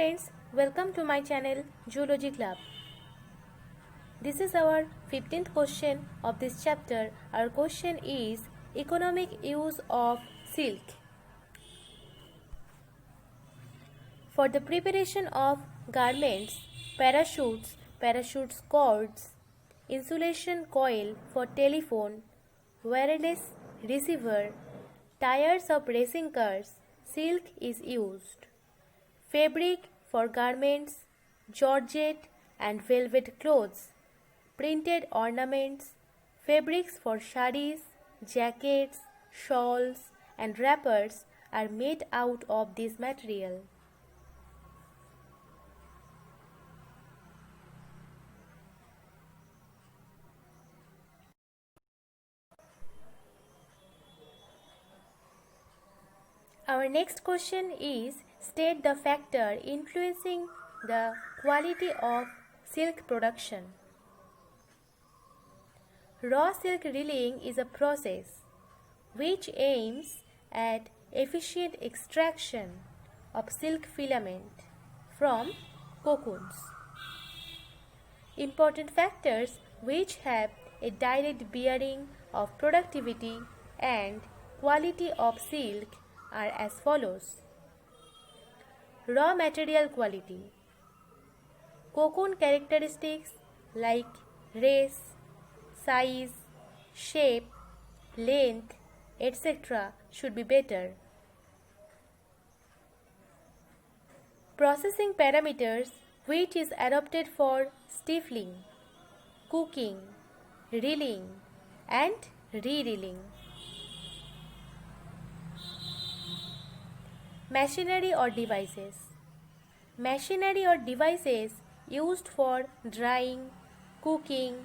friends, welcome to my channel Zoology Club. This is our 15th question of this chapter. Our question is economic use of silk. For the preparation of garments, parachute cords, insulation coil for telephone, wireless receiver, tires of racing cars, silk is used. Fabric for garments, georgette and velvet clothes, printed ornaments, fabrics for saris, jackets, shawls and wrappers are made out of this material. Our next question is state the factor influencing the quality of silk production. Raw silk reeling is a process which aims at efficient extraction of silk filament from cocoons. Important factors which have a direct bearing of productivity and quality of silk are as follows. Raw material quality. Cocoon characteristics like race, size, shape, length, etc. should be better. Processing parameters which is adopted for stiffling, cooking, reeling and re-reeling. Machinery or devices. Machinery or devices used for drying, cooking,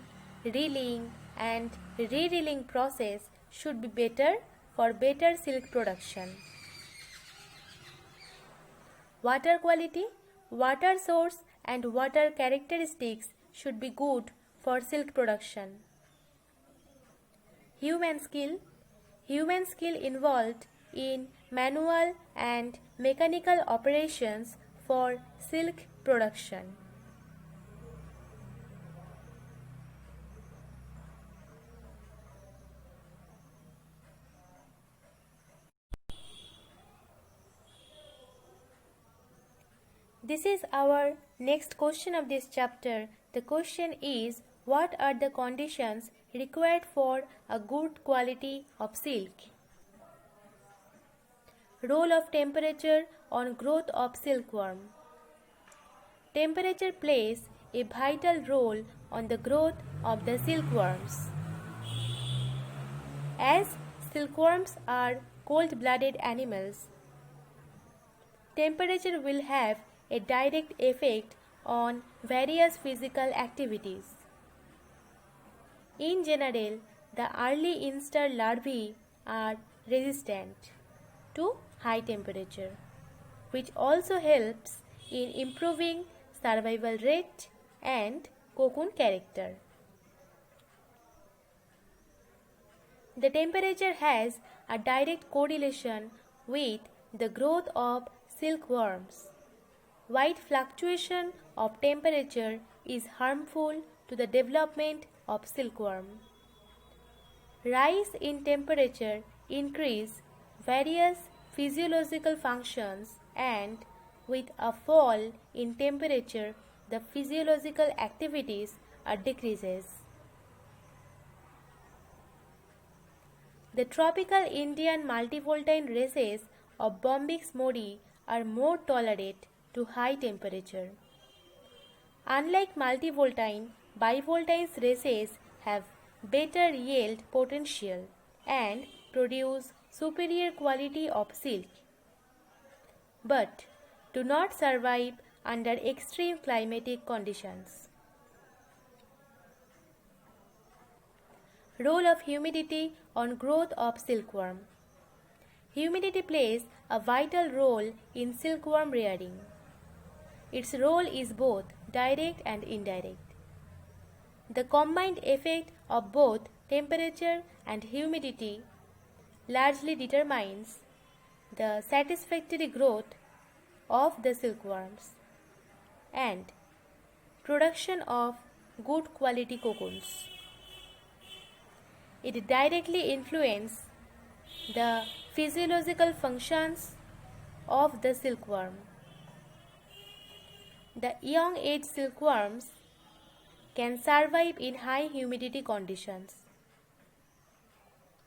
reeling and re-reeling process should be better for better silk production. Water quality. Water source and water characteristics should be good for silk production. Human skill. Human skill involved in manual and mechanical operations for silk production. This is our next question of this chapter. The question is, what are the conditions required for a good quality of silk? Role of temperature on growth of silkworm. Temperature plays a vital role on the growth of the silkworms. As silkworms are cold-blooded animals, temperature will have a direct effect on various physical activities. In general, the early instar larvae are resistant to high temperature, which also helps in improving survival rate and cocoon character. The temperature has a direct correlation with the growth of silkworms. Wide fluctuation of temperature is harmful to the development of silkworm. Rise in temperature increase various physiological functions, and with a fall in temperature the physiological activities are decreases. The tropical Indian multivoltine races of Bombyx mori are more tolerant to high temperature. Unlike multivoltine, bivoltine races have better yield potential and produce superior quality of silk, but do not survive under extreme climatic conditions. Role of humidity on growth of silkworm. Humidity plays a vital role in silkworm rearing. Its role is both direct and indirect. The combined effect of both temperature and humidity largely determines the satisfactory growth of the silkworms. and production of good quality cocoons. It directly influences the physiological functions of the silkworm. The young age silkworms can survive in high humidity conditions,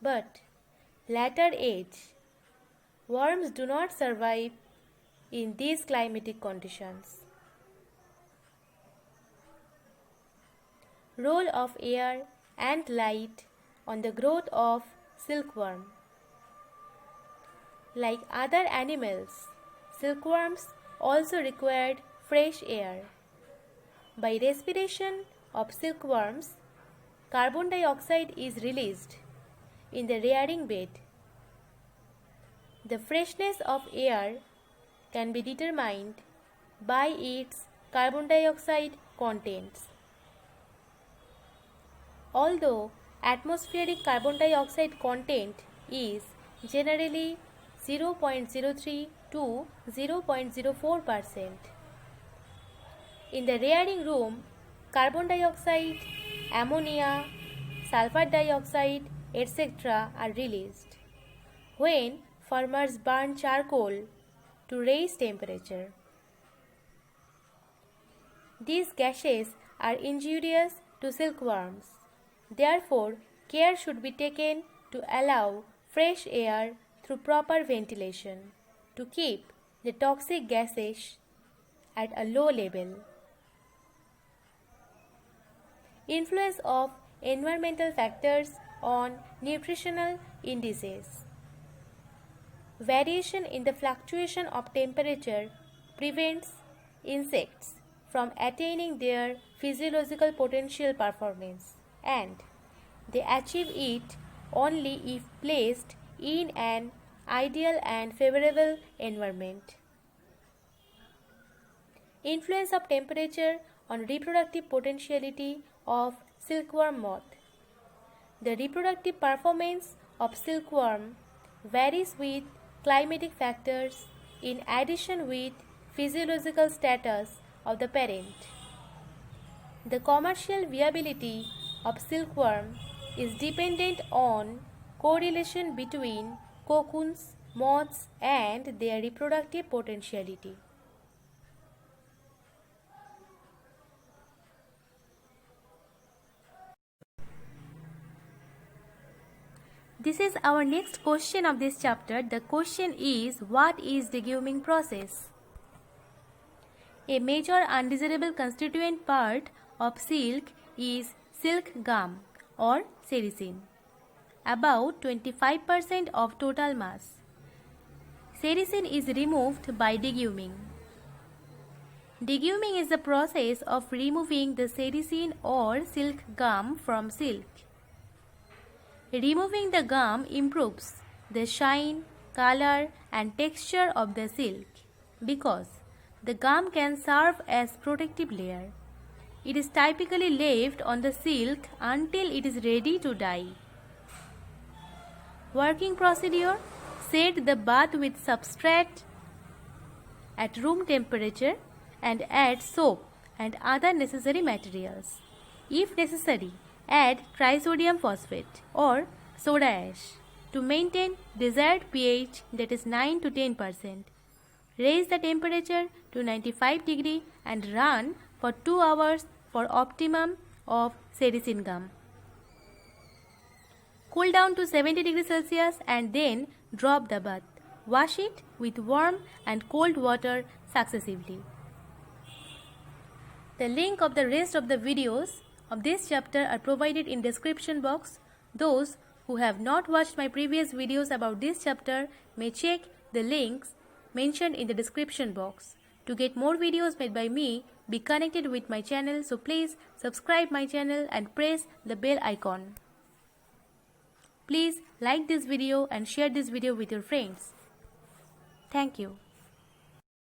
but later age worms do not survive in these climatic conditions. Role of air and light on the growth of silkworm. Like other animals, silkworms also required fresh air. By respiration of silkworms, carbon dioxide is released in the rearing bed. The freshness of air can be determined by its carbon dioxide contents. Although atmospheric carbon dioxide content is generally 0.03 to 0.04%. In the rearing room, carbon dioxide, ammonia, sulfur dioxide, etc. are released when farmers burn charcoal to raise temperature. These gases are injurious to silkworms. Therefore, care should be taken to allow fresh air through proper ventilation to keep the toxic gases at a low level. Influence of environmental factors on nutritional indices. Variation in the fluctuation of temperature prevents insects from attaining their physiological potential performance, and they achieve it only if placed in an ideal and favorable environment. Influence of temperature on reproductive potentiality of silkworm moth. The reproductive performance of silkworm varies with climatic factors in addition with physiological status of the parent. The commercial viability of silkworm is dependent on correlation between cocoons, moths, and their reproductive potentiality. This is our next question of this chapter. The question is, what is deguming process? A major undesirable constituent part of silk is silk gum or sericin, about 25% of total mass. Sericin is removed by deguming. Deguming is the process of removing the sericin or silk gum from silk. Removing the gum improves the shine, color, and texture of the silk because the gum can serve as protective layer. It is typically left on the silk until it is ready to dye. Working procedure: set the bath with substrate at room temperature and add soap and other necessary materials. If necessary, add trisodium phosphate or soda ash to maintain desired pH, that is 9 to 10%. Raise the temperature to 95 degree and run for 2 hours for optimum of sericin gum. Cool down to 70 degrees Celsius and then drop the bath. Wash it with warm and cold water successively. The link of the rest of the videos of this chapter are provided in description box. Those who have not watched my previous videos about this chapter may check the links mentioned in the description box. To get more videos made by me, be connected with my channel, so please subscribe my channel and press the bell icon. Please like this video and share this video with your friends. Thank you.